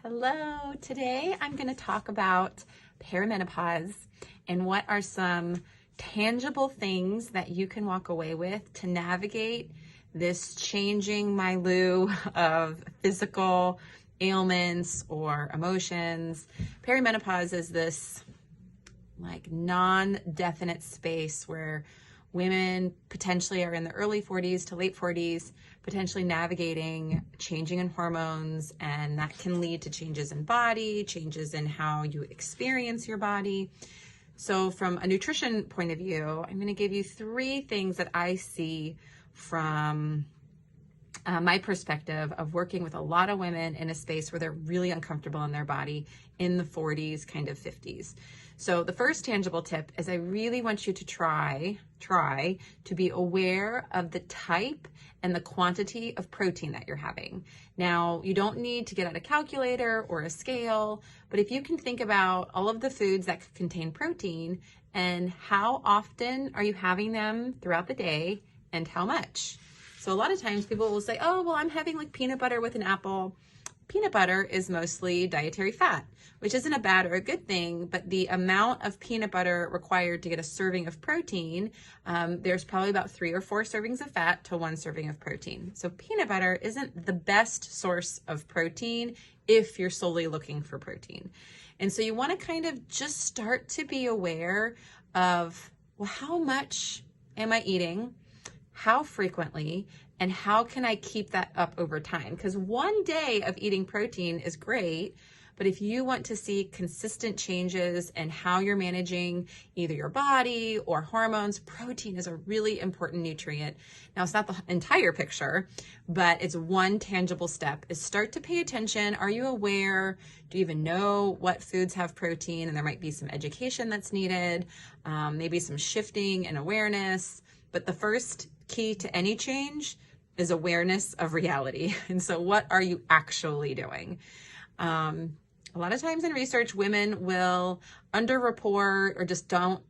Hello, today I'm going to talk about perimenopause and what are some tangible things that you can walk away with to navigate this changing milieu of physical ailments or emotions. Perimenopause is this non-definite space where women potentially are in the early 40s to late 40s, potentially navigating changing in hormones, and that can lead to changes in body, changes in how you experience your body. So from a nutrition point of view, I'm going to give you 3 things that I see from my perspective of working with a lot of women in a space where they're really uncomfortable in their body in the 40s, kind of 50s. So the first tangible tip is I really want you to try to be aware of the type and the quantity of protein that you're having. Now, you don't need to get out a calculator or a scale, but if you can think about all of the foods that could contain protein and how often are you having them throughout the day and how much. So a lot of times people will say, oh, well, I'm having like peanut butter with an apple. Peanut butter is mostly dietary fat, which isn't a bad or a good thing, but the amount of peanut butter required to get a serving of protein, there's probably about 3 or 4 servings of fat to 1 serving of protein. So peanut butter isn't the best source of protein if you're solely looking for protein. And so you want to kind of just start to be aware of, well, how much am I eating? How frequently, and how can I keep that up over time? Because one day of eating protein is great, but if you want to see consistent changes in how you're managing either your body or hormones, protein is a really important nutrient. Now, it's not the entire picture, but it's one tangible step is start to pay attention. Are you aware? Do you even know what foods have protein? And there might be some education that's needed, maybe some shifting and awareness. But the first key to any change is awareness of reality. And so what are you actually doing? A lot of times in research, women will underreport or just don't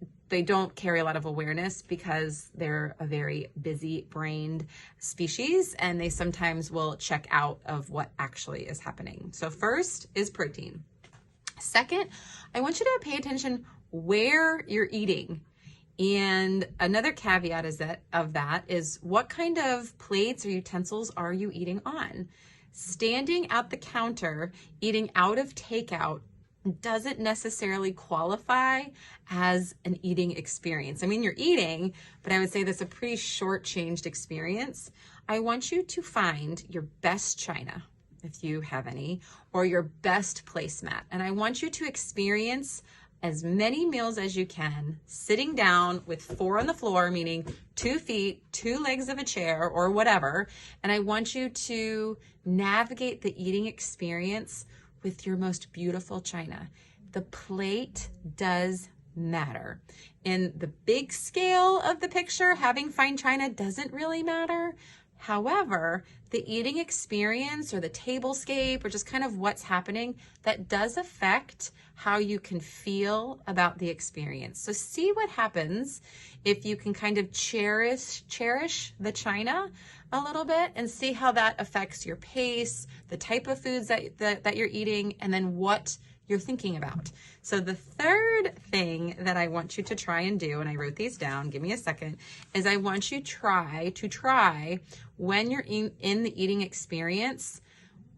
carry a lot of awareness because they're a very busy brained species and they sometimes will check out of what actually is happening. So first is protein. Second, I want you to pay attention where you're eating. And another caveat of that is what kind of plates or utensils are you eating on? Standing at the counter, eating out of takeout doesn't necessarily qualify as an eating experience. I mean, you're eating, but I would say that's a pretty short-changed experience. I want you to find your best china, if you have any, or your best placemat. And I want you to experience as many meals as you can, sitting down with 4 on the floor, meaning 2 feet, 2 legs of a chair or whatever. And I want you to navigate the eating experience with your most beautiful china. The plate does matter. In the big scale of the picture, having fine china doesn't really matter. However, the eating experience or the tablescape or just kind of what's happening, that does affect how you can feel about the experience. So see what happens if you can kind of cherish the china a little bit and see how that affects your pace, the type of foods that you're eating, and then what you're thinking about. So the third thing that I want you to try and do, and I wrote these down, give me a second, is I want you to try when you're in the eating experience,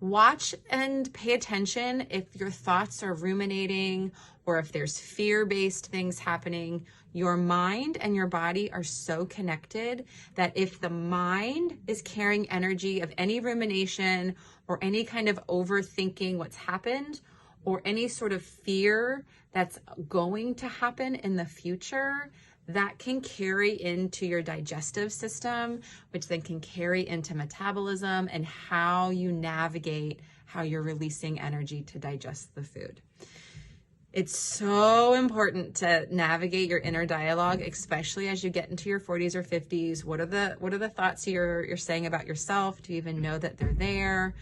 watch and pay attention if your thoughts are ruminating or if there's fear-based things happening. Your mind and your body are so connected that if the mind is carrying energy of any rumination or any kind of overthinking what's happened, or any sort of fear that's going to happen in the future, that can carry into your digestive system, which then can carry into metabolism and how you navigate how you're releasing energy to digest the food. It's so important to navigate your inner dialogue, especially as you get into your 40s or 50s. What are the thoughts you're saying about yourself? Do you even know that they're there?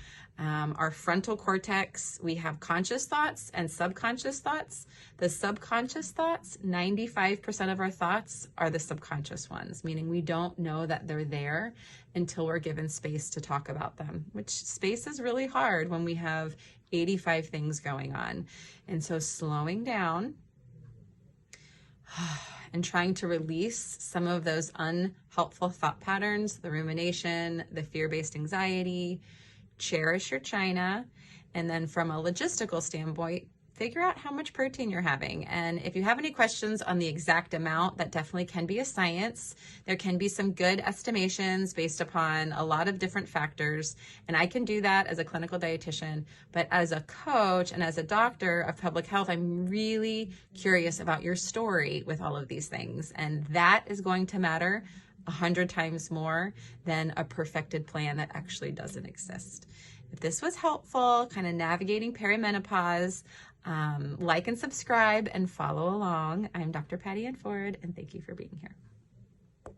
Our frontal cortex, we have conscious thoughts and subconscious thoughts. The subconscious thoughts, 95% of our thoughts are the subconscious ones, meaning we don't know that they're there until we're given space to talk about them, which space is really hard when we have 85 things going on. And so slowing down and trying to release some of those unhelpful thought patterns, the rumination, the fear-based anxiety, cherish your china, and then from a logistical standpoint, figure out how much protein you're having. And if you have any questions on the exact amount, that definitely can be a science. There can be some good estimations based upon a lot of different factors, and I can do that as a clinical dietitian. But as a coach and as a doctor of public health, I'm really curious about your story with all of these things, and that is going to matter 100 times more than a perfected plan that actually doesn't exist. If this was helpful, kind of navigating perimenopause, like and subscribe and follow along. I'm Dr. Patty Ann Ford, and thank you for being here.